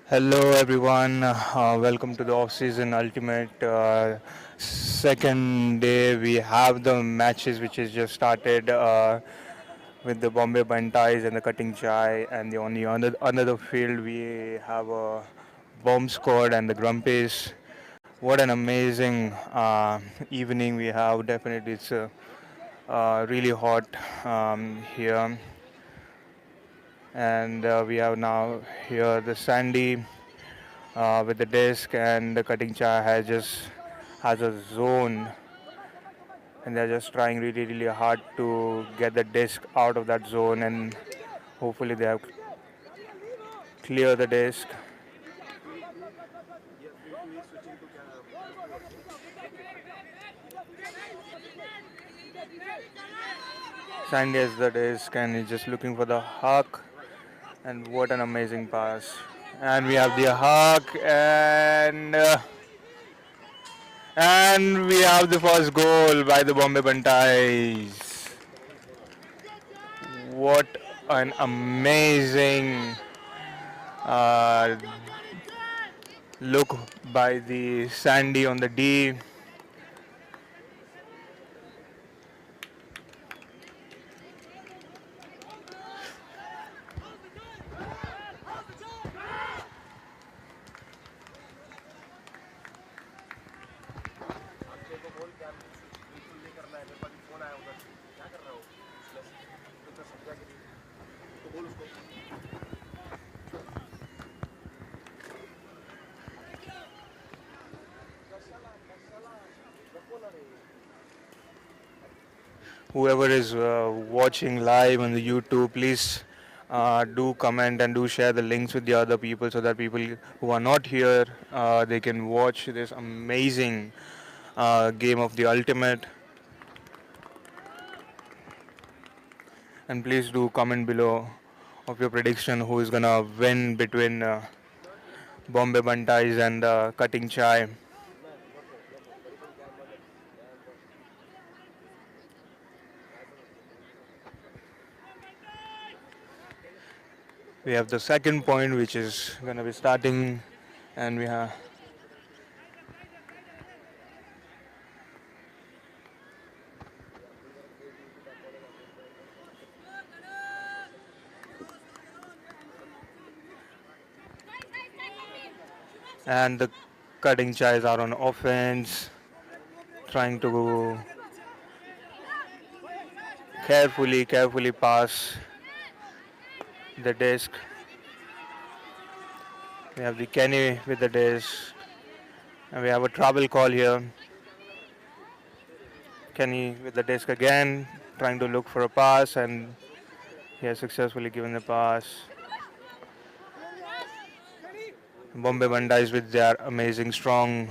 Hello everyone, welcome to the off-season ultimate second day. We have the matches which is just started with the Bombay Bantais and the Cutting Chai, and the only another field we have a Bomb Squad and the Grumpies. What an amazing evening we have! Definitely, it's really hot here, and we have now here the Sandy with the disc, and the cutting char has a zone, and they're just trying really hard to get the disc out of that zone, and hopefully they have clear the disc. Sandy has the disc and he's just looking for the huck, and what an amazing pass. And we have the huck, and we have the first goal by the Bombay Bantais. What an amazing uh, look by the Sandy on the D. Whoever is watching live on the YouTube, please do comment and do share the links with the other people so that people who are not here they can watch this amazing game of the ultimate. And please do comment below of your prediction who is gonna win between Bombay Bantais and Cutting Chai. We have the second point which is gonna be starting, and we have and the Cutting Chais are on offense, trying to carefully pass the disc. We have the Kenny with the disc, and we have a trouble call here. Kenny with the disc again, trying to look for a pass, and he has successfully given the pass. Bombay Bandais with their amazing strong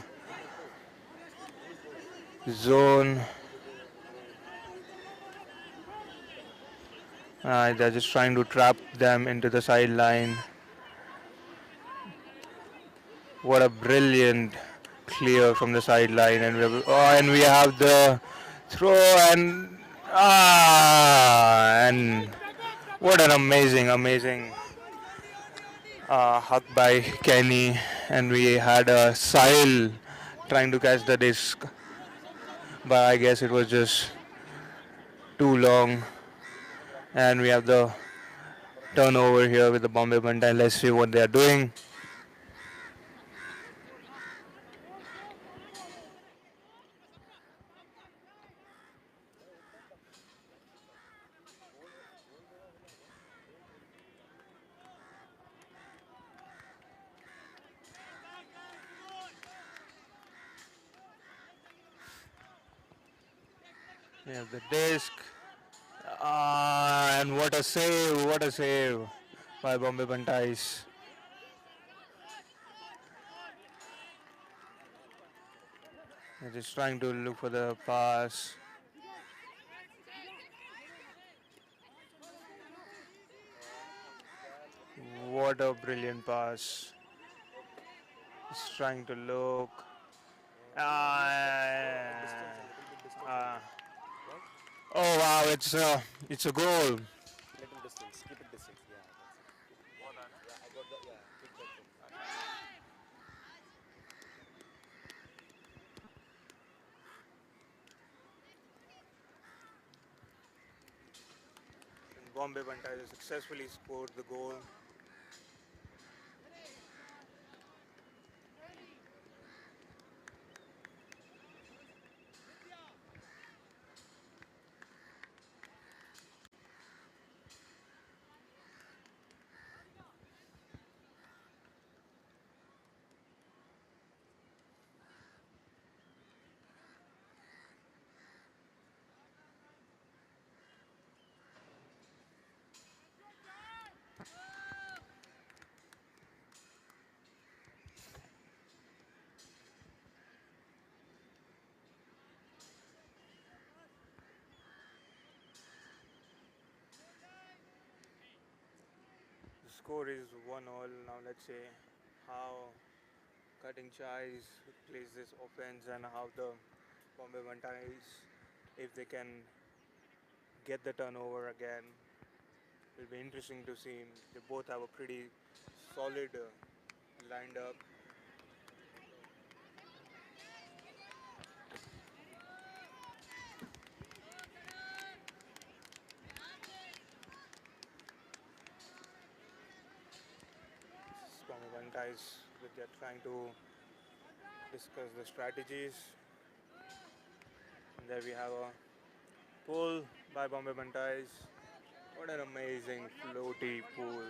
zone. They're just trying to trap them into the sideline. What a brilliant clear from the sideline, and we have the throw, and what an amazing hug by Kenny, and we had a Sahil trying to catch the disc, but I guess it was just too long, and we have the turnover here with the Bombay Bandai. Let's see what they are doing. We have the disc. And what a save by Bombay Bantais. They're just trying to look for the pass. What a brilliant pass. He's trying to look. Ah, ah. Oh wow, it's a goal. Bombay Bantais successfully scored the goal. The score is 1-all. Now let's see how Cutting Chais plays this offense and how the Bombay Bantais, if they can get the turnover again, it'll be interesting to see. They both have a pretty solid lined up. Bombay Bantais, they're trying to discuss the strategies. And there we have a pull by Bombay Bantais. What an amazing floaty pool.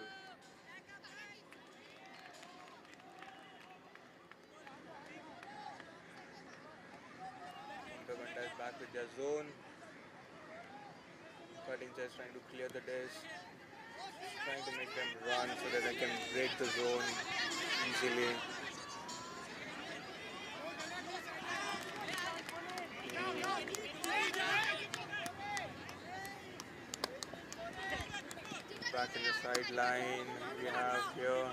Bombay Bantais back with their zone. Cutting just trying to clear the disc, trying to make them run so that they can break the zone easily. Back in the sideline, we have here.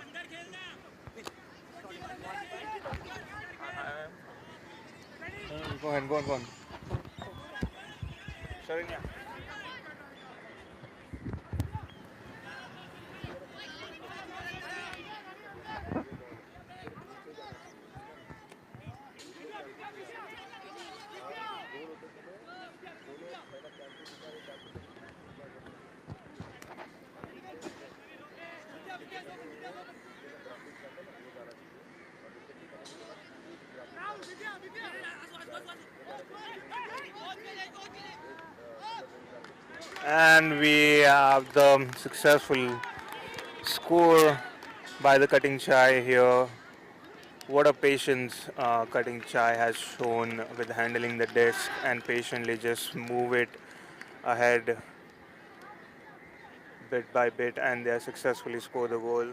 Go ahead, go on, go on. Sharinya. And we have the successful score by the Cutting Chai here. What a patience Cutting Chai has shown with handling the disc and patiently just move it ahead bit by bit, and they successfully score the goal.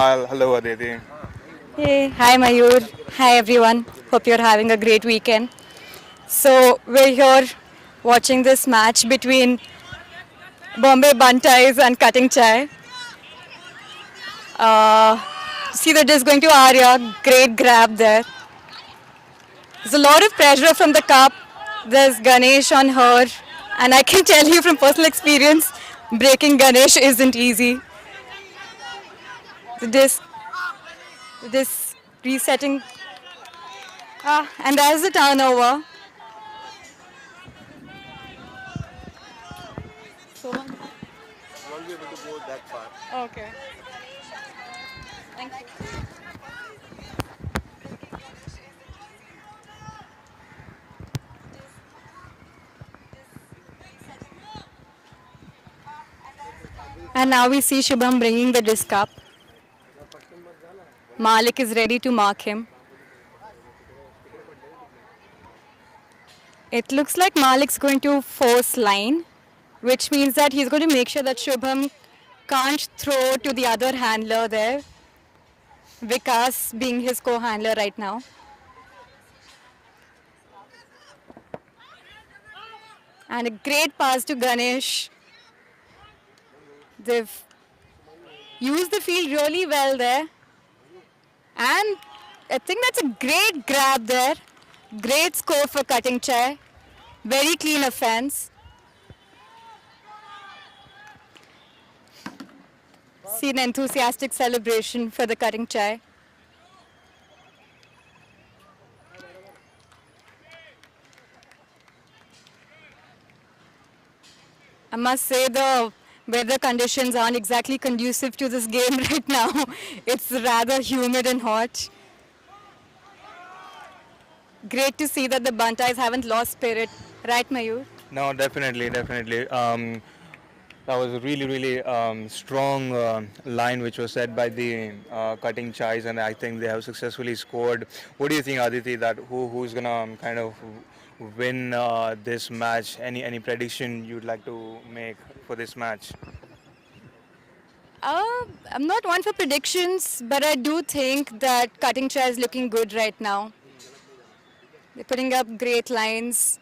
Hello, Aditi. Hey, hi Mayur. Hi everyone. Hope you're having a great weekend. So we're here watching this match between Bombay Bantais and Cutting Chai. Uh, See the disc going to Arya. Great grab there. There's a lot of pressure from the cup. There's Ganesh on her. And I can tell you from personal experience, breaking Ganesh isn't easy. The disc, the disc resetting. And there's the turnover. So much. Okay. Thank you. And now we see Shubham bringing the disc up. Malik is ready to mark him. It looks like Malik's going to force line, which means that he's going to make sure that Shubham can't throw to the other handler there. Vikas being his co-handler right now. And a great pass to Ganesh. They've used the field really well there. And I think that's a great grab there. Great score for Cutting Chai. Very clean offense. See an enthusiastic celebration for the Cutting Chai. I must say the weather conditions aren't exactly conducive to this game right now. It's rather humid and hot. Great to see that the Bantais haven't lost spirit. Right, Mayur? No, definitely, definitely. That was a really, really strong line which was set by the cutting chais, and I think they have successfully scored. What do you think, Aditi? That who's gonna kind of win this match? Any prediction you'd like to make for this match? I'm not one for predictions, but I do think that Cutting Chai is looking good right now. They're putting up great lines.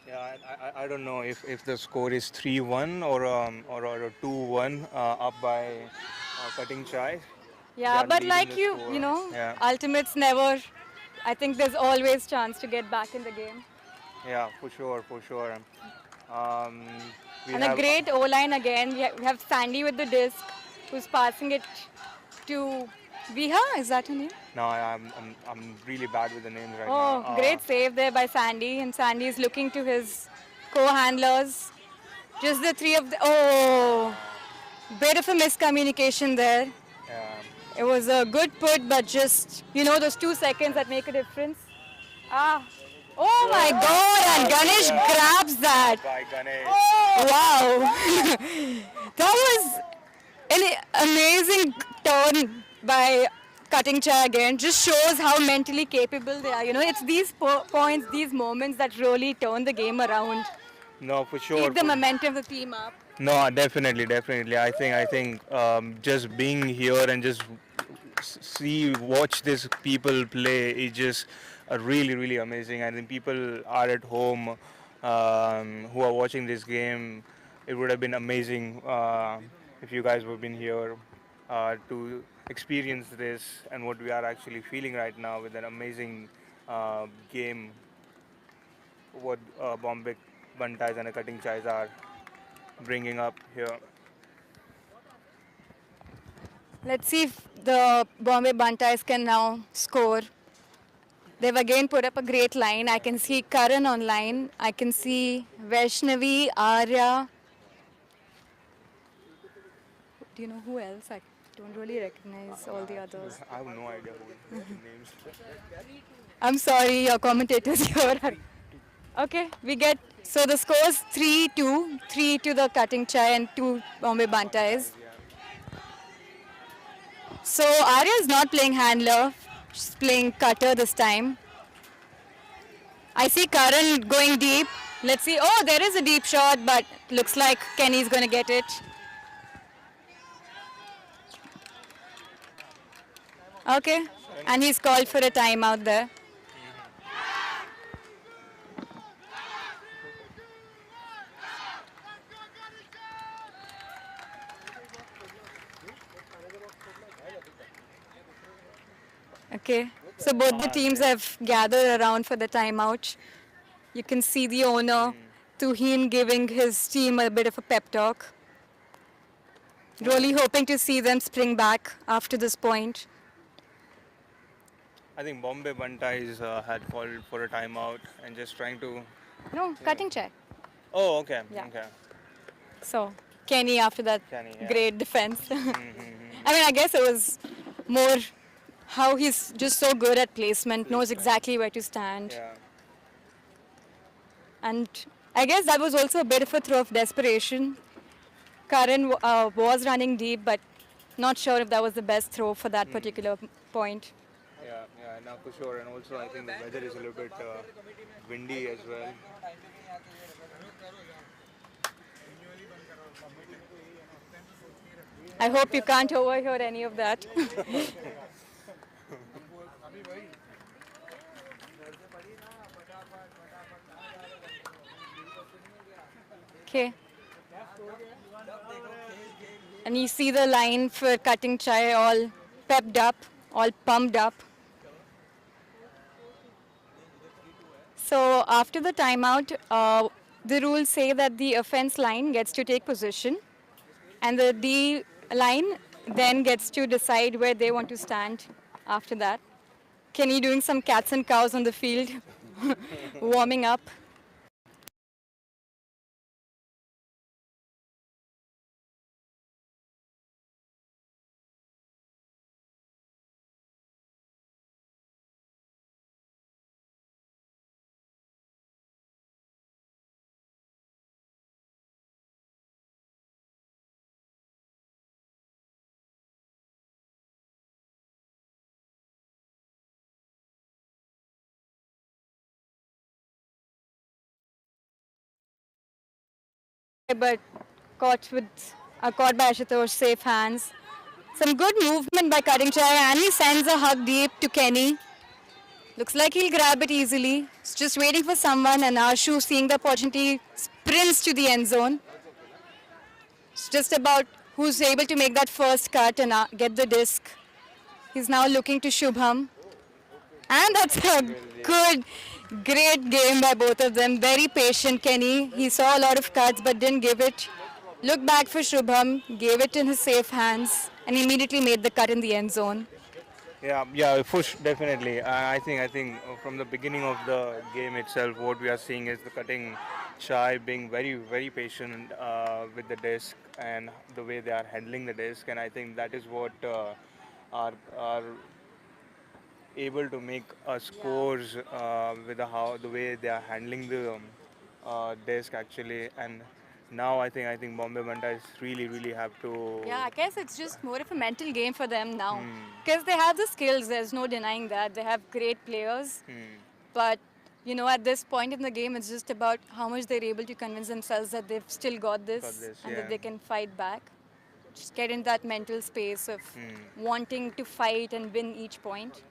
Yeah, I don't know if the score is 3-1 or 2-1 up by cutting chai. They Yeah, are but leading like the you score. know, Yeah, ultimates never. I think there's always chance to get back in the game. yeah, for sure, for sure. Um, we And a have great O-line again. We have Sandy with the disc, who's passing it to Viha. Is that her name? no, I'm really bad with the names right now. Oh, great save there by Sandy. And Sandy is looking to his co-handlers. Just the three of the. Oh, bit of a miscommunication there. Yeah, It was a good put, but just, those 2 seconds that make a difference. Ah. Oh my god, and Ganesh grabs that. by Ganesh. Wow. That was an amazing turn by Cutting Chai again. Just shows how mentally capable they are. It's these points, these moments that really turn the game around. No, for sure. Keep the momentum of the team up. No, definitely, definitely. I think just being here and just watch these people play is just really, really amazing. I think people are at home who are watching this game. It would have been amazing if you guys would have been here to experience this and what we are actually feeling right now with an amazing game. What Bombay Bantais and the Cutting Chais are bringing up here. Let's see if the Bombay Bantais can now score. They've again put up a great line. I can see Karan online. I can see Vaishnavi, Arya. Do you know who else? I don't really recognize all the others. I have no idea who the names. I'm sorry, your commentators here. Okay, we get. So the scores 3-2. 3 to the Cutting Chai and 2 Bombay Bantais. So Arya is not playing handler. She's playing cutter this time. I see Karan going deep. Let's see. Oh, there is a deep shot, but looks like Kenny's going to get it. Okay. And he's called for a timeout there. Okay. So both the teams have gathered around for the timeout. You can see the owner, Tuhin, giving his team a bit of a pep talk. Really hoping to see them spring back after this point. I think Bombay Bantais had called for a timeout and just trying to. No, cutting check. Oh, okay, Yeah. okay. So Kenny after that Kenny, yeah. great defense. I mean, I guess it was more how he's just so good at placement, knows exactly where to stand. Yeah. And I guess that was also a bit of a throw of desperation. Karan was running deep, but not sure if that was the best throw for that particular point. Yeah, now for sure. And also, I think the weather is a little bit windy as well. I hope you can't overhear any of that. Okay. And you see the line for cutting chai all pepped up, all pumped up. So after the timeout, the rules say that the offense line gets to take position, and the D line then gets to decide where they want to stand after that. Kenny doing some cats and cows on the field, warming up. But caught by Ashutosh's safe hands. Some good movement by Cutting Chai, and he sends a hug deep to Kenny. Looks like he'll grab it easily. He's just waiting for someone, and Ashu, seeing the opportunity, sprints to the end zone. It's just about who's able to make that first cut and get the disc. He's now looking to Shubham. And that's a good, great game by both of them. Very patient, Kenny. He saw a lot of cuts but didn't give it. Looked back for Shubham, gave it in his safe hands, and immediately made the cut in the end zone. Yeah, definitely. I think from the beginning of the game itself, what we are seeing is the cutting Chai being very, very patient with the disc and the way they are handling the disc, and I think that is what are able to make scores with the way they are handling the disc actually. And now I think Bombay Bantais really have to. Yeah, I guess it's just more of a mental game for them now. Because they have the skills, there's no denying that. They have great players. But, at this point in the game, it's just about how much they're able to convince themselves that they've still got this, and that they can fight back. Just get in that mental space of wanting to fight and win each point.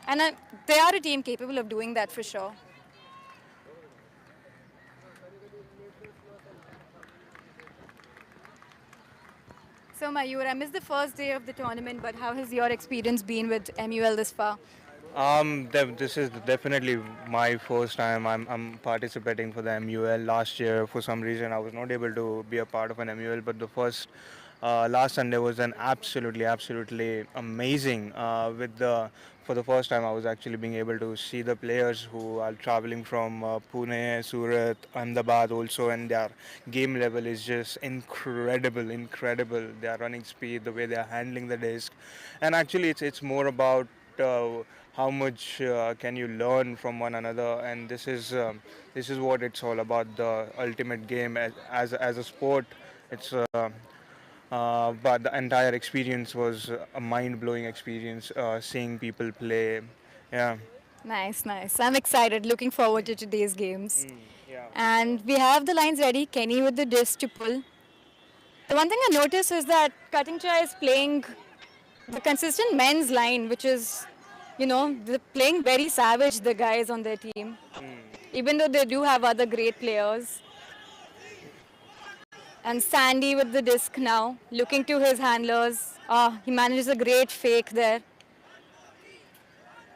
And they are a team capable of doing that for sure. So Mayur, I missed the first day of the tournament, but how has your experience been with MUL this far? This is definitely my first time I'm participating for the MUL. Last year, for some reason, I was not able to be a part of an MUL, but the first last Sunday was an absolutely amazing. For the first time, I was actually being able to see the players who are traveling from Pune, Surat, Ahmedabad also, and their game level is just incredible. Their running speed, the way they are handling the disc, and actually it's more about how much can you learn from one another, and this is what it's all about, the ultimate game as a sport. It's but the entire experience was a mind-blowing experience, seeing people play. Yeah. Nice, nice. I'm excited. Looking forward to today's games. Yeah. And we have the lines ready. Kenny with the disc to pull. The one thing I noticed is that Cutting Chai is playing the consistent men's line, which is, they're playing very savage, the guys on their team. Even though they do have other great players. And Sandy with the disc now, looking to his handlers. He manages a great fake there.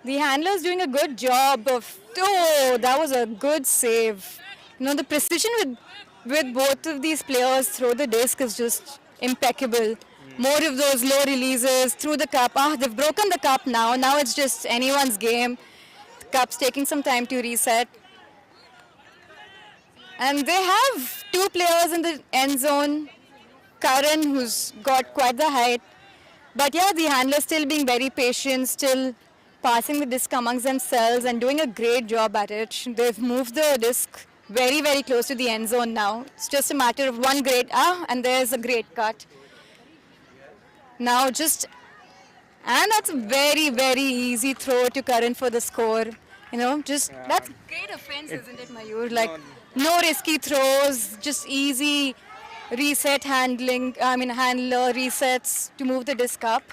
The handler's doing a good job of. Oh, that was a good save. The precision with both of these players through the disc is just impeccable. More of those low releases through the cup. They've broken the cup now. Now it's just anyone's game. The cup's taking some time to reset. And they have two players in the end zone. Karan, who's got quite the height. But yeah, the handler still being very patient, still passing the disc amongst themselves and doing a great job at it. They've moved the disc very, very close to the end zone now. It's just a matter of one great, and there's a great cut. Now and that's a very, very easy throw to Karan for the score. That's great offense, isn't it, Mayur? Like, no risky throws, just easy reset handler resets to move the disc up.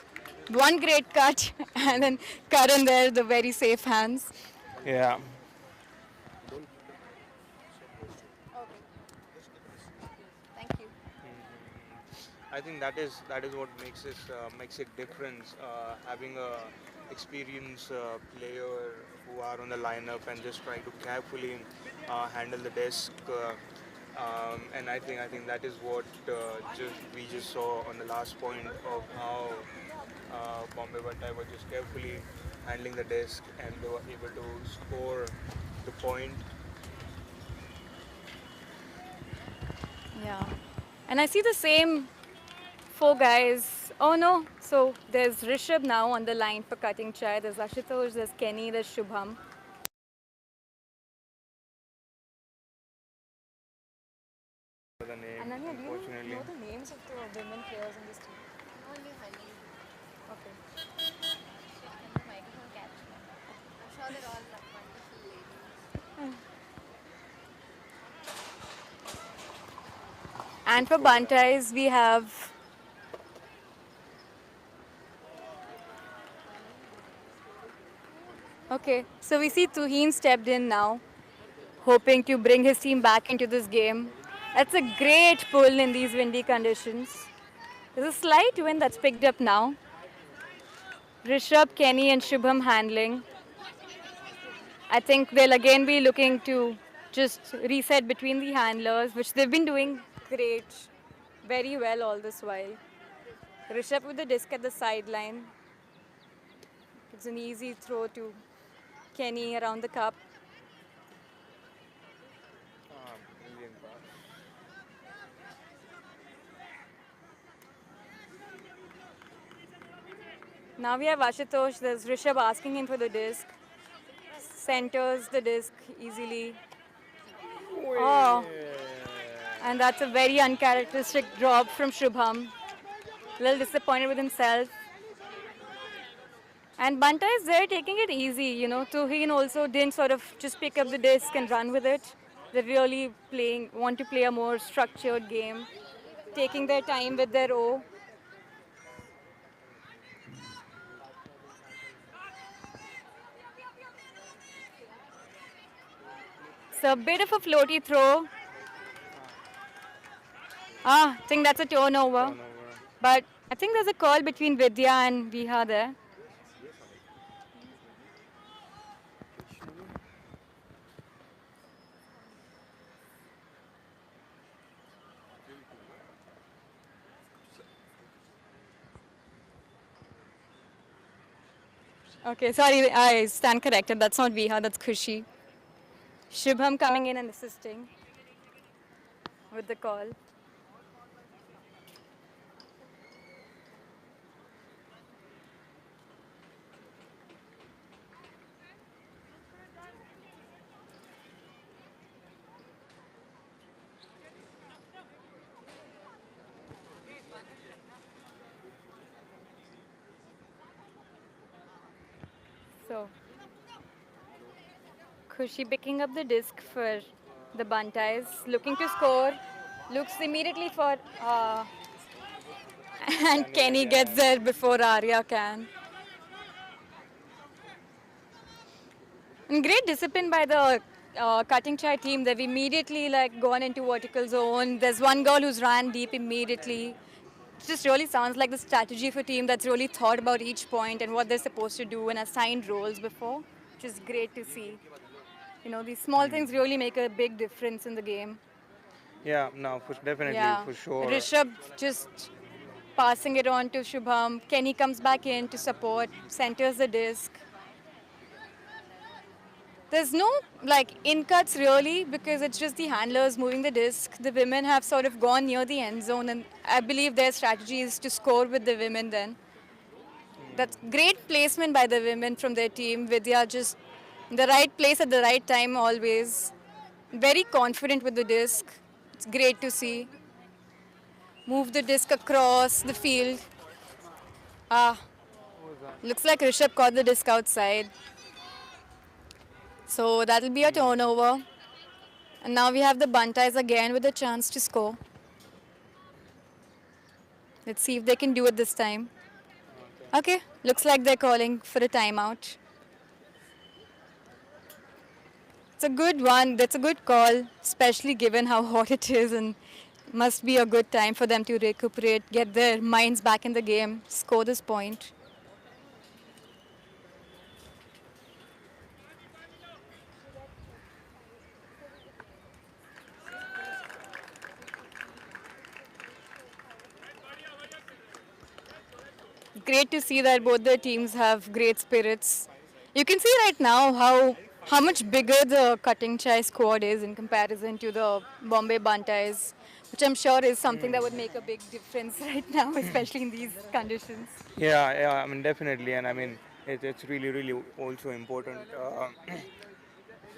One great cut, and then Karan there, the very safe hands. Yeah. Thank you. I think that is what makes it difference. Having a experienced player who are on the lineup and just trying to carefully handle the desk. And I think that is what we just saw on the last point of how Bombay Bantai was just carefully handling the desk and they were able to score the point. Yeah. And I see the same four guys. Oh no. So there's Rishabh now on the line for cutting chai. There's Ashutosh, there's Kenny, there's Shubham. The name, Ananya, do you unfortunately. know the names of the women players in this team? Only honey. Okay. And the microphone capture. I'm sure they're all wonderful ladies. And for Bantais, we have okay, so we see Tuhin stepped in now, hoping to bring his team back into this game. That's a great pull in these windy conditions. There's a slight wind that's picked up now. Rishabh, Kenny, and Shubham handling. I think they'll again be looking to just reset between the handlers, which they've been doing great, very well all this while. Rishabh with the disc at the sideline. It's an easy throw to Kenny around the cup. Brilliant pass. Now we have Ashutosh. There's Rishabh asking him for the disc. Centers the disc easily. Oh, and that's a very uncharacteristic drop from Shubham. A little disappointed with himself. And Banta is there taking it easy, Tuhin also didn't sort of just pick up the disc and run with it. They really want to play a more structured game, taking their time with their O. So a bit of a floaty throw. I think that's a turnover. Turnover. But I think there's a call between Vidya and Viha there. Okay, sorry, I stand corrected. That's not Viha, that's Khushi. Shubham coming in and assisting with the call. So, Khushi picking up the disc for the Bantais, looking to score, looks immediately for And Kenny gets there before Arya can. And great discipline by the cutting chai team. They've immediately like gone into vertical zone. There's one girl who's ran deep immediately. It just really sounds like the strategy for a team that's really thought about each point and what they're supposed to do and assigned roles before, which is great to see. You know, these small things really make a big difference in the game. Yeah, no, definitely, Yeah. for sure. Rishabh just passing it on to Shubham. Kenny comes back in to support, centers the disc. There's no like in cuts really because it's just the handlers moving the disc. The women have sort of gone near the end zone, and I believe their strategy is to score with the women then. That's great placement by the women from their team. Vidya just in the right place at the right time always. Very confident with the disc. It's great to see. Move the disc across the field. Ah, looks like Rishabh caught the disc outside. So that'll be a turnover. And now we have the Bantais again with a chance to score. Let's see if they can do it this time. Okay, looks like they're calling for a timeout. It's a good one. That's a good call, especially given how hot it is, and must be a good time for them to recuperate, get their minds back in the game, score this point. Great to see that both the teams have great spirits. You can see right now how much bigger the Cutting Chai squad is in comparison to the Bombay Bantais, which I'm sure is something that would make a big difference right now, especially in these conditions. Yeah, yeah, I mean, definitely, and I mean, it's really, really also important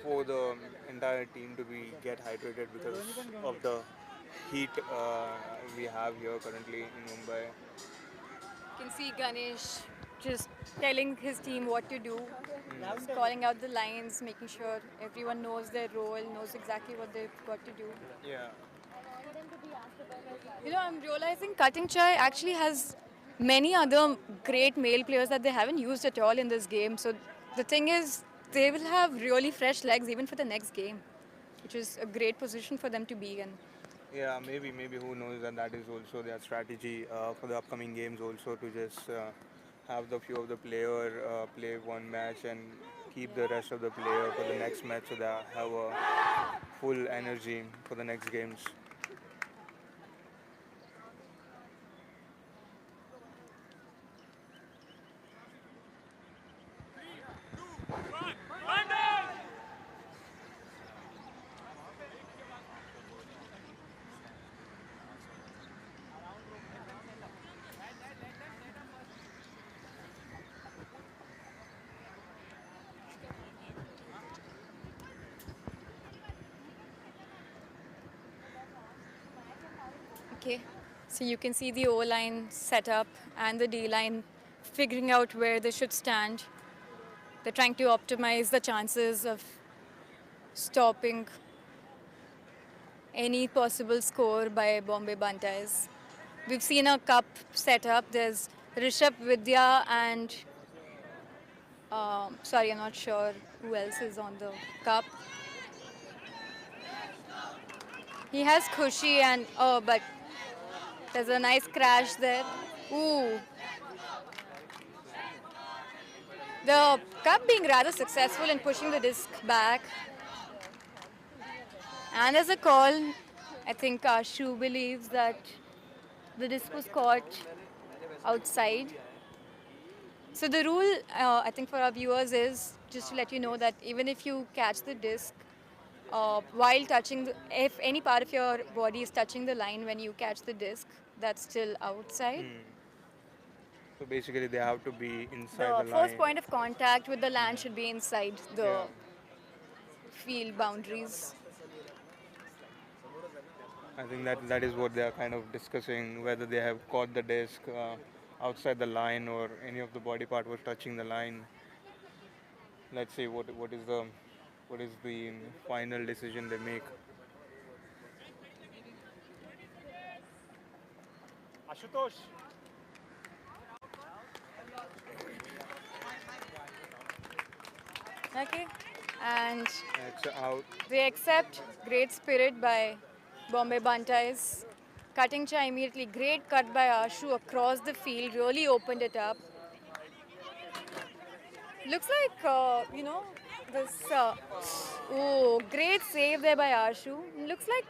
for the entire team to be get hydrated because of the heat we have here currently in Mumbai. You can see Ganesh just telling his team what to do, just calling out the lines, making sure everyone knows their role, knows exactly what they've got to do. Yeah. You know, I'm realizing Cutting Chai actually has many other great male players that they haven't used at all in this game. So the thing is, they will have really fresh legs even for the next game, which is a great position for them to be in. Yeah, maybe who knows, and that is also their strategy for the upcoming games also to just have the few of the player play one match and keep the rest of the player for the next match so they have a full energy for the next games. Okay, so you can see the O line set up and the D line figuring out where they should stand. They're trying to optimize the chances of stopping any possible score by Bombay Bantais. We've seen a cup set up. There's Rishabh Vidya and sorry, I'm not sure who else is on the cup. He has Khushi and oh, but there's a nice crash there. Ooh, the cup being rather successful in pushing the disc back. And as a call, I think Ashu believes that the disc was caught outside. So the rule, I think for our viewers is just to let you know that even if you catch the disc while touching, if any part of your body is touching the line when you catch the disc, that's still outside. So basically, they have to be inside The the first line. point of contact with the land should be inside Yeah. the field boundaries. I think that is what they are kind of discussing, whether they have caught the disc outside the line or any of the body part was touching the line. Let's see what is the final decision they make. Ashutosh. Okay. And It's out. they accept great spirit by Bombay Bantais. Cutting Chai immediately. Great cut by Ashu across the field. Really opened it up. Looks like, this. Oh, great save there by Ashu. Looks like,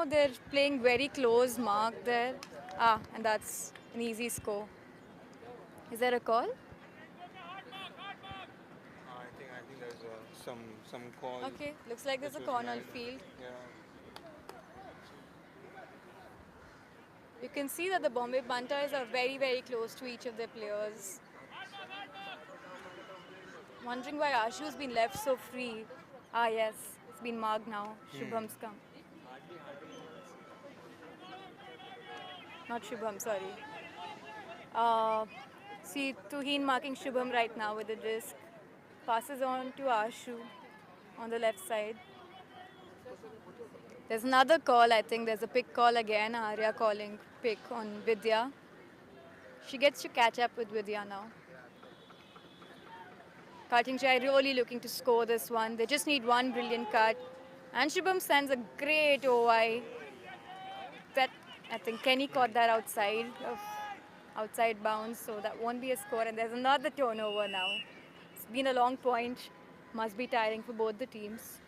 they're playing very close mark there. Ah, and that's an easy score. Is there a call? I think there's some call Okay, looks like there's which a was corner made. field. Yeah. You can see that the Bombay Bantais are very, very close to each of their players. Wondering why Ashu's been left so free. Ah, yes, it's been marked now. Shubham's come. Not Shubham, sorry. Uh, See Tuheen marking Shubham right now with the disc. Passes on to Ashu on the left side. There's another call, I think. There's a pick call again. Arya calling pick on Vidya. She gets to catch up with Vidya now. Cutting Chai really looking to score this one. They just need one brilliant cut. And Shubham sends a great OI. That I think Kenny caught that outside bounds, so that won't be a score. And there's another turnover now. It's been a long point. Must be tiring for both the teams.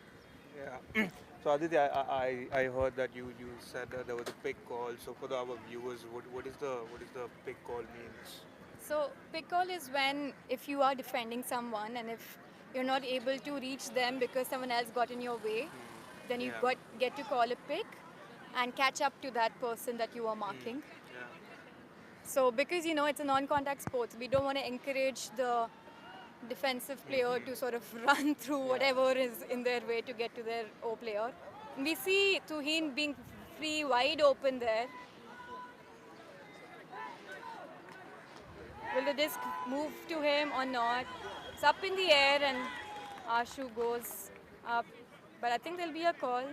Yeah. So Aditya, I heard that you said that there was a pick call. So for our viewers, what is the pick call means? So pick call is when if you are defending someone and if you're not able to reach them because someone else got in your way, then you Yeah. get to call a pick and catch up to that person that you are marking. Yeah. So because it's a non-contact sport, we don't want to encourage the defensive player to sort of run through whatever is in their way to get to their O player. We see Tuheen being free wide open there. Will the disc move to him or not? It's up in the air and Ashu goes up. But I think there'll be a call.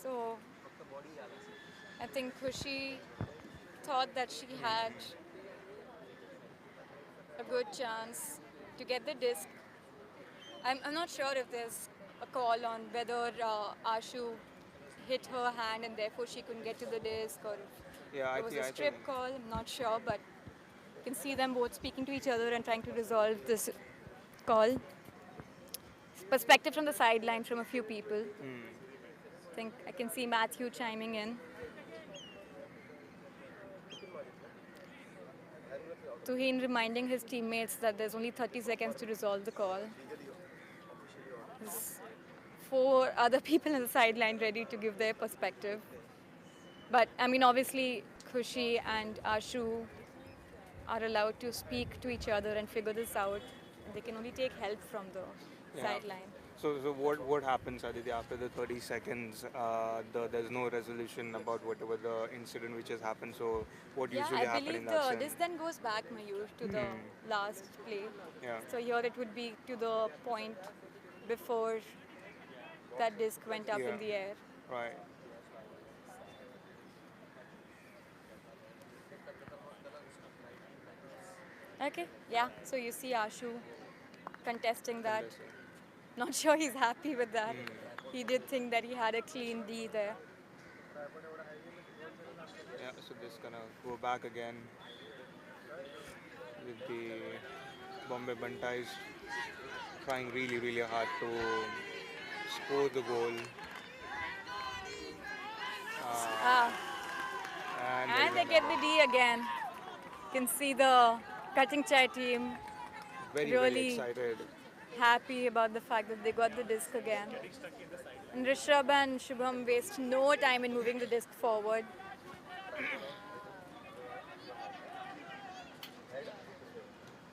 So I think Khushi thought that she had a good chance to get the disc. I'm not sure if there's a call on whether Ashu hit her hand and therefore she couldn't get to the disc or if Yeah. there was a strip call. I'm not sure, but you can see them both speaking to each other and trying to resolve this call. Perspective from the sideline from a few people. I think I can see Matthew chiming in. Tuheen reminding his teammates that there's only 30 seconds to resolve the call. There's four other people on the sideline ready to give their perspective. But I mean, obviously, Khushi and Ashu are allowed to speak to each other and figure this out. And they can only take help from the sideline. So what happens, Aditya, after the 30 seconds? There's no resolution about whatever the incident which has happened. So what Yeah, usually I happens believe in that sense? this then goes back, Mayur, to the last play. Yeah. So here it would be to the point before that disc went up Yeah. in the air. Right. Okay, yeah. So you see Ashu contesting that. Understood. Not sure he's happy with that. He did think that he had a clean D there. Yeah. So this gonna go back again with the Bombay Bantais trying really hard to score the goal. Ah, And and they get the D again. You can see the cutting chai team very really excited. happy about the fact that they got the disc again. And Rishabh and Shubham waste no time in moving the disc forward.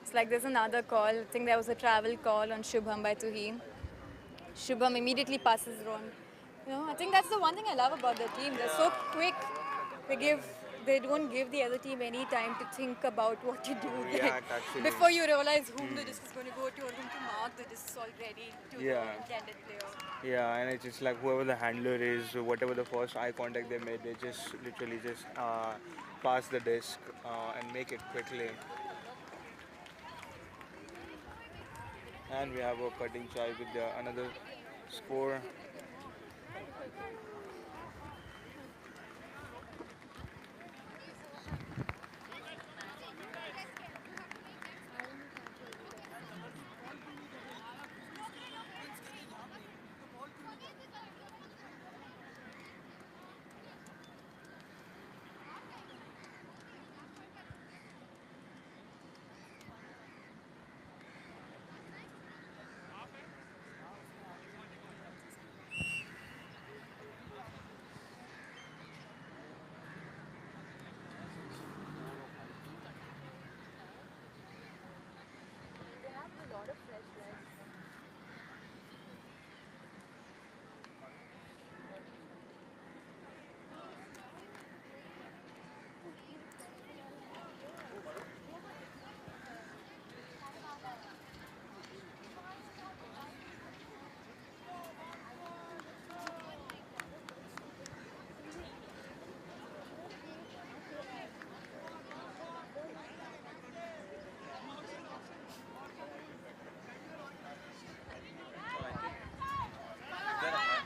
It's like there's another call. I think there was a travel call on Shubham by Tuheen. Shubham immediately passes on. I think that's the one thing I love about the team. They're so quick. They don't give the other team any time to think about what to do. React, actually. Before you realize whom the disc is going to go to or whom to mark, the disc is already to Yeah. the intended player. Yeah, and it's just like whoever the handler is, whatever the first eye contact they made, they just literally just pass the disc and make it quickly. And we have a cutting chai with another score.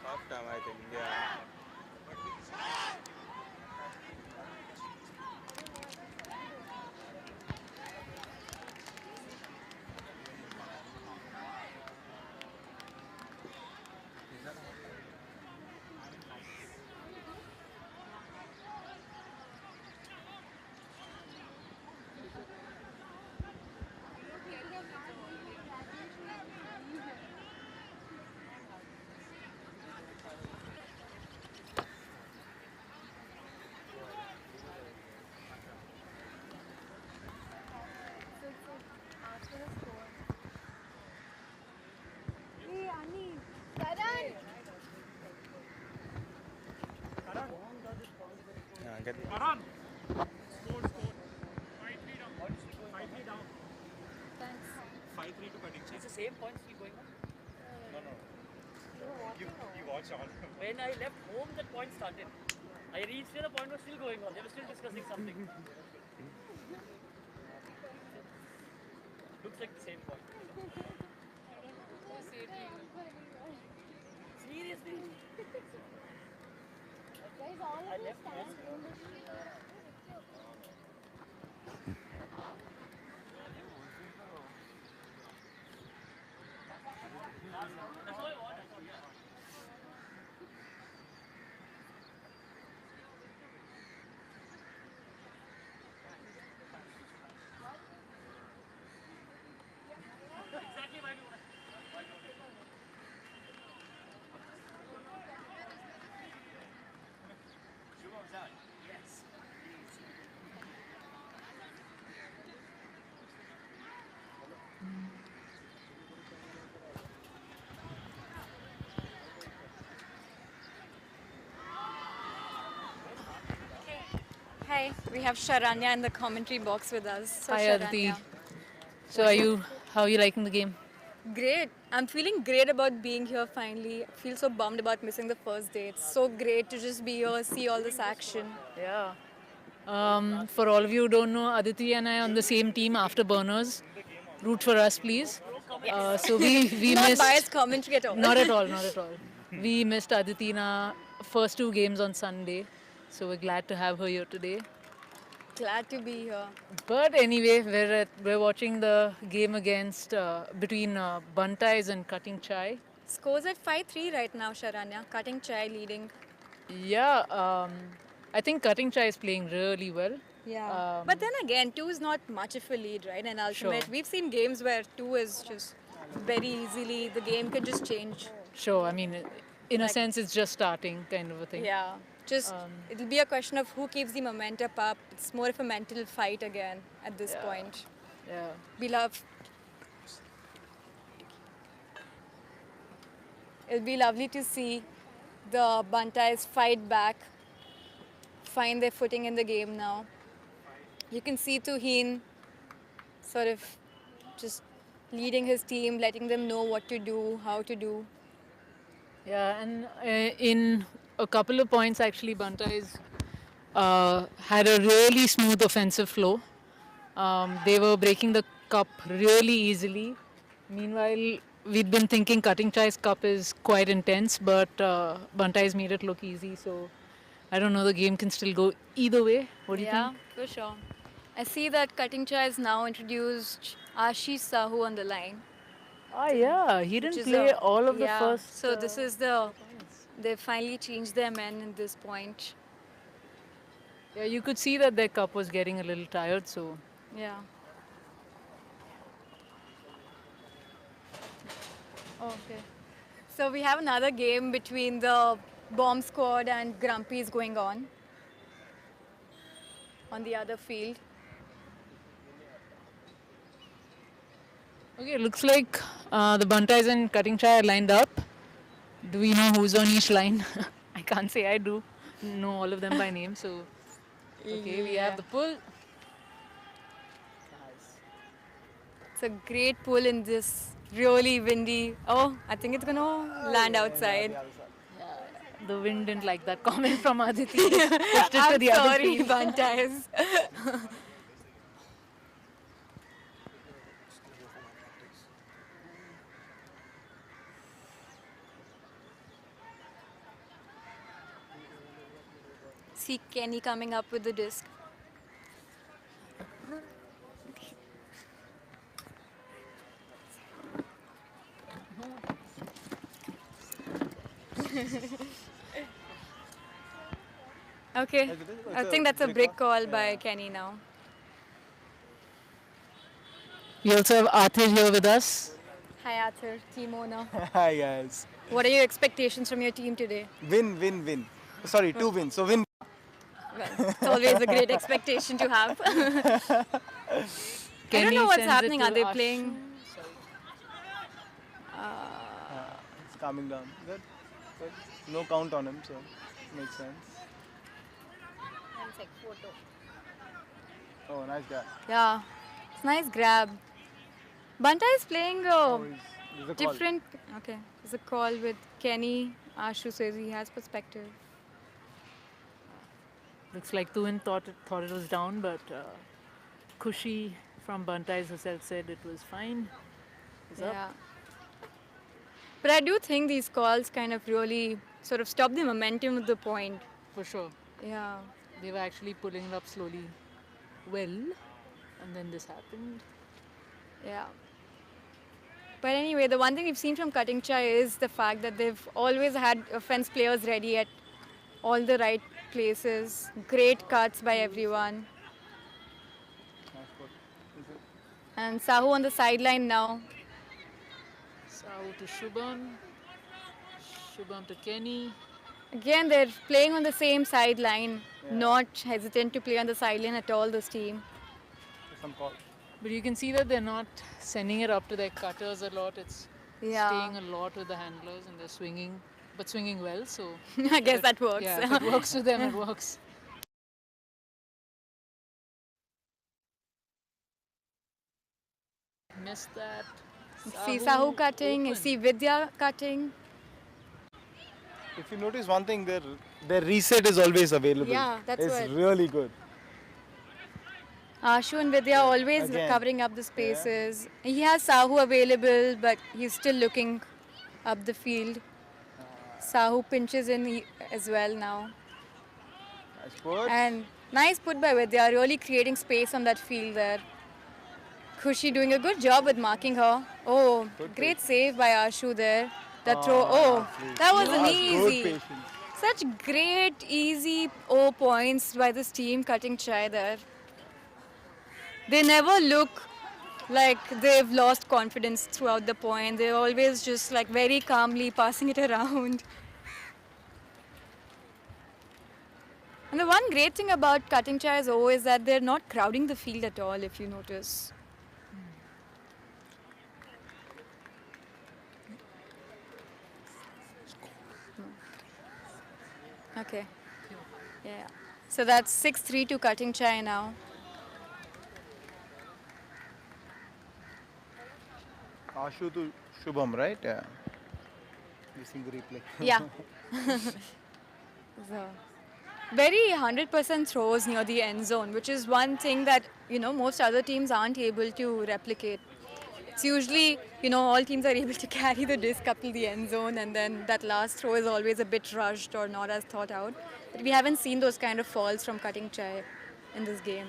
Half time, I think. Yeah. Yeah, get it. Aran! Score. 5-3 down. 5-3 down. Thanks. 5-3 to cutting. It's the same point still going on. No. You watch all. When I left home, that point started. I reached here, the point was still going on. They were still discussing something. Looks like the same point. Seriously? I left home. That's all I want. Exactly why do Shubham's out. Yes. Hi, we have Sharanya in the commentary box with us. So Hi, Aditi. Sharanya, So, how are you liking the game? great. I'm feeling great about being here finally. I feel so bummed about missing the first day. It's so great to just be here, see all this action. Yeah. For all of you who don't know, Aditi and I are on the same team after Burners. Root for us, please. So we Not missed. biased commentary at all. Not at all, not at all. We missed Aditi in our first two games on Sunday. So we're glad to have her here today. Glad to be here. But anyway, we're watching the game against between BANTAIS and Cutting Chai. Scores at 5-3 right now, Sharanya. Cutting Chai leading. Yeah, I think Cutting Chai is playing really well. Yeah. But then again, 2 is not much of a lead, right? And ultimate, Sure. we've seen games where 2 is just very easily, the game can just change. Sure, I mean, in a Like- sense, it's just starting kind of a thing. Yeah. Just, it'll be a question of who keeps the momentum up. It's more of a mental fight again at this Yeah. point. Yeah. It'll be lovely to see the Bantais fight back, find their footing in the game now. You can see Tuheen sort of just leading his team, letting them know what to do, how to do. Yeah, and in a couple of points, actually, BANTAIS had a really smooth offensive flow. They were breaking the cup really easily. Meanwhile, we'd been thinking Cutting Chai's cup is quite intense, but Bantai's made it look easy. So I don't know, the game can still go either way. What do you Yeah, think? for sure. I see that Cutting Chai has now introduced Ashish Sahu on the line. Ah, yeah, he which didn't is play a- all of the yeah, first. So this is they finally changed their men in this point. Yeah, you could see that their cup was getting a little tired, so Yeah. Okay. So we have another game between the Bomb Squad and Grumpy's going on the other field. okay, looks like the Bantais and Cutting Chai are lined up. Do we know who's on each line? I can't say I do know all of them by name, so okay, we have the pull. It's a great pull in this really windy. Oh, I think it's gonna land outside. The wind didn't like that comment from Aditi. Pushed it to I'm the other sorry, field. Bantais. See Kenny coming up with the disc. Okay, I think that's a brick call by Kenny now. We also have Athir here with us. Hi Arthur, team owner. Hi guys. What are your expectations from your team today? Win. Sorry, 2 wins. So win. Well, it's always a great expectation to have. I don't Kenny know what's sends it happening. to Are they Ashu. playing? It's calming down. Good. No count on him, so makes sense. Oh, nice guy. Yeah, it's nice grab. Bantai is playing There's a call. different. Okay, there's a call with Kenny. Ashu says he has perspective. Looks like Tuin thought it was down, but Kushi from Bantais herself said it was fine. It's up. Yeah. But I do think these calls kind of really sort of stop the momentum of the point. For sure. Yeah. They were actually pulling it up slowly. Well, and then this happened. Yeah. But anyway, the one thing we've seen from Cutting Chai is the fact that they've always had offense players ready at all the right places. Great cuts by everyone. Nice put. And Sahu on the sideline now. Sahu to Shubham. Shubham to Kenny. Again, they're playing on the same sideline, not hesitant to play on the sideline at all, this team. Some call. But you can see that they're not sending it up to their cutters a lot. It's staying a lot with the handlers and they're swinging, but swinging well. So I guess that works. yeah, if it works to them, it works. Missed that. See Sahu cutting, you open. see Vidya cutting. If you notice one thing, their reset is always available. Yeah, that's it's what. really good. Ashu and Vidya always Again. covering up the spaces. He has Sahu available, but he's still looking up the field. Sahu pinches in as well now. Nice put. And nice put by Vidya, really creating space on that field there. Khushi doing a good job with marking her. Oh, great save by Ashu there. That throw, that was an Good easy. patience. Such great, easy points by this team Cutting Chai there. They never look like they've lost confidence throughout the point. They're always just like very calmly passing it around. And the one great thing about Cutting Chai is always that they're not crowding the field at all, if you notice. Okay. Yeah. So that's 6-3 to Cutting Chai now. Ashu to Shubham, right? Yeah. Using the replay. Yeah. So, very 100% throws near the end zone, which is one thing that most other teams aren't able to replicate. It's usually, all teams are able to carry the disc up to the end zone, and then that last throw is always a bit rushed or not as thought out. But we haven't seen those kind of falls from cutting chai in this game.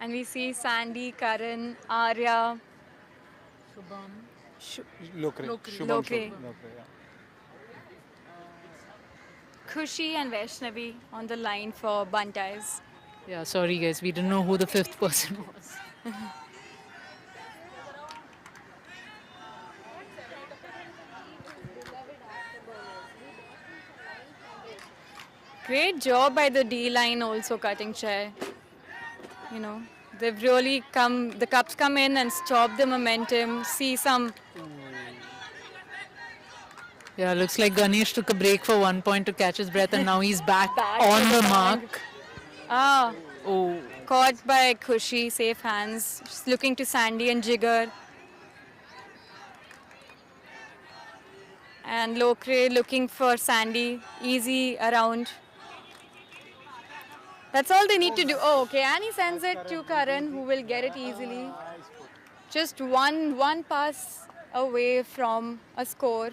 And we see Sandy, Karan, Arya, Lokre. Lokre. Shubham Lokre. Lokre, yeah. Khushi and Vaishnavi on the line for Bantais. Yeah, sorry guys, we didn't know who the fifth person was. Great job by the D line also cutting chai. They've really the cups come in and stop the momentum, see some. Yeah, looks like Ganesh took a break for 1 point to catch his breath and now he's back on the mark. Ah, Oh, caught by Khushi, safe hands. Just looking to Sandy and Jigar. And Lokre looking for Sandy, easy around. That's all they need to do. Oh, okay, and he sends it to Karan, who will get it easily. Just one pass away from a score.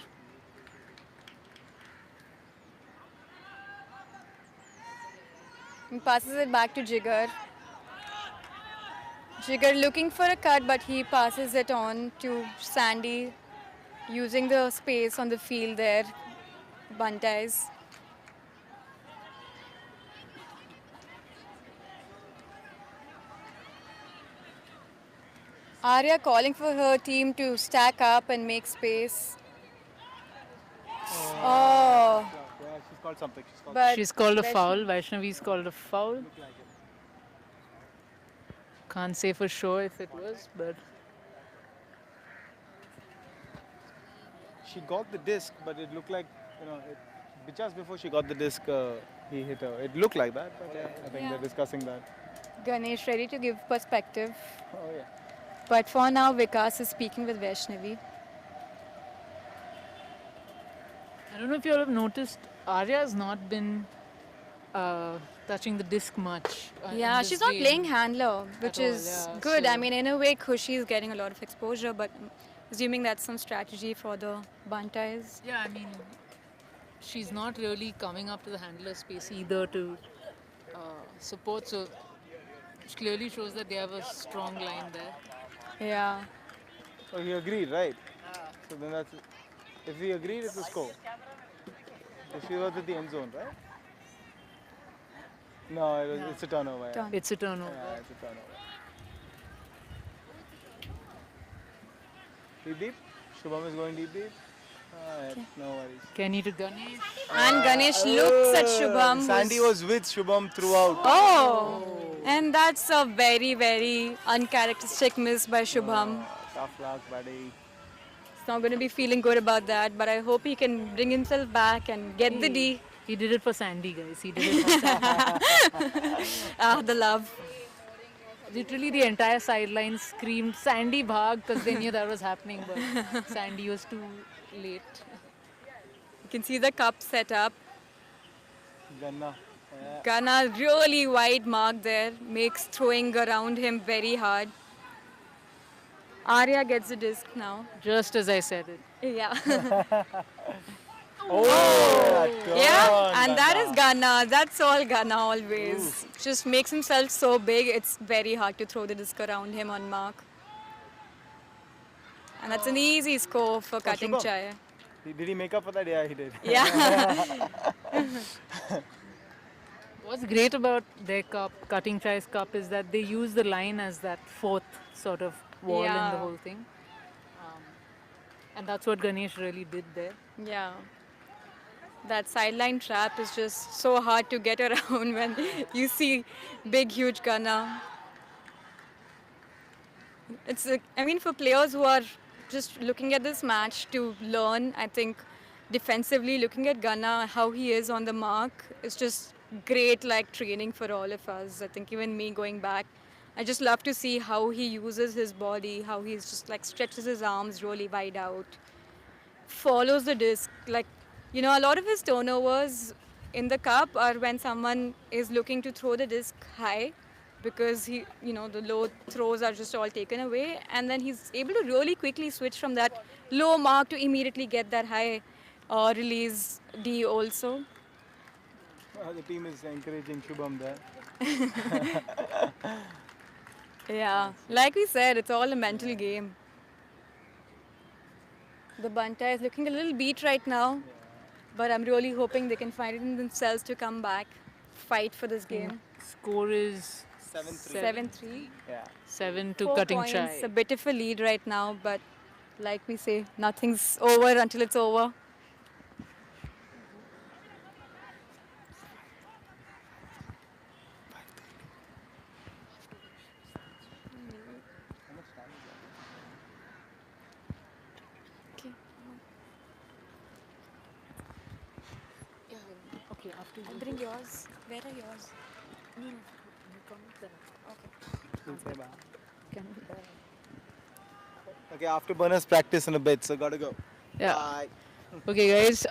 He passes it back to Jigar. Jigar looking for a cut, but he passes it on to Sandy, using the space on the field there. Bantais. Arya calling for her team to stack up and make space. Oh, Yeah, she's called something. but she's called a foul. Vaishnavi's called a foul. Can't say for sure if it was, but She got the disc, but it looked like, just before she got the disc, he hit her. It looked like that, but yeah, I think Yeah. they're discussing that. Ganesh ready to give perspective. Oh, yeah. But for now, Vikas is speaking with Vaishnavi. I don't know if you all have noticed, Arya has not been touching the disc much. Yeah, in this she's not game. playing handler, which At all, is yeah, good. I so- mean, in a way, Khushi is getting a lot of exposure, but assuming that's some strategy for the Bantais. Yeah, I mean, she's not really coming up to the handler space either to support. So it clearly shows that they have a strong line there. Yeah. Oh, he agreed, right? So then that's. If he agreed, it's a score. If he was at the end zone, right? No, it's a turnover. Yeah. Turn. It's a turnover. Yeah, it's a turnover. Deep deep? Shubham is going deep deep? Alright, no worries. Kenny to Ganesh. And Ganesh looks at Shubham. Sandy was with Shubham throughout. Oh! And that's a very, very uncharacteristic miss by Shubham. Tough luck, buddy. He's not going to be feeling good about that, but I hope he can bring himself back and get the D. He did it for Sandy, guys. He did it for Sandy. Ah, the love. Literally, the entire sideline screamed Sandy bhag because they knew that was happening, but Sandy was too late. You can see the cup set up. Ganna. Yeah. Ghana really wide mark there, makes throwing around him very hard. Arya gets the disc now. Just as I said it. Yeah. Oh! Yeah, and that is Ghana. That's all Ghana always. Just makes himself so big, it's very hard to throw the disc around him on mark. And that's an easy score for cutting Shubham. chai. Did he make up for that? Yeah, he did. Yeah. What's great about their cup, Cutting Chai's cup, is that they use the line as that fourth sort of wall in Yeah. the whole thing. And that's what Ganesh really did there. Yeah. That sideline trap is just so hard to get around when you see big, huge Ghana. I mean, for players who are just looking at this match to learn, I think defensively looking at Ghana, how he is on the mark, is just great like training for all of us. I think even me going back I just love to see how he uses his body, how he's just like stretches his arms really wide out, follows the disc. Like, a lot of his turnovers in the cup are when someone is looking to throw the disc high because the low throws are just all taken away, and then he's able to really quickly switch from that low mark to immediately get that high release D also. The team is encouraging Shubham there. Yeah, like we said, it's all a mental game. The Bantai is looking a little beat right now, but I'm really hoping they can find it in themselves to come back, fight for this game. Score is 7-3. 7-3. Yeah. 7 to 4 Cutting points, Chai. a bit of a lead right now, but like we say, nothing's over until it's over. Okay. Okay, after I'll bring yours. Where are yours? Okay, after bonus practice in a bit, so gotta go. Yeah. Bye. Okay, guys.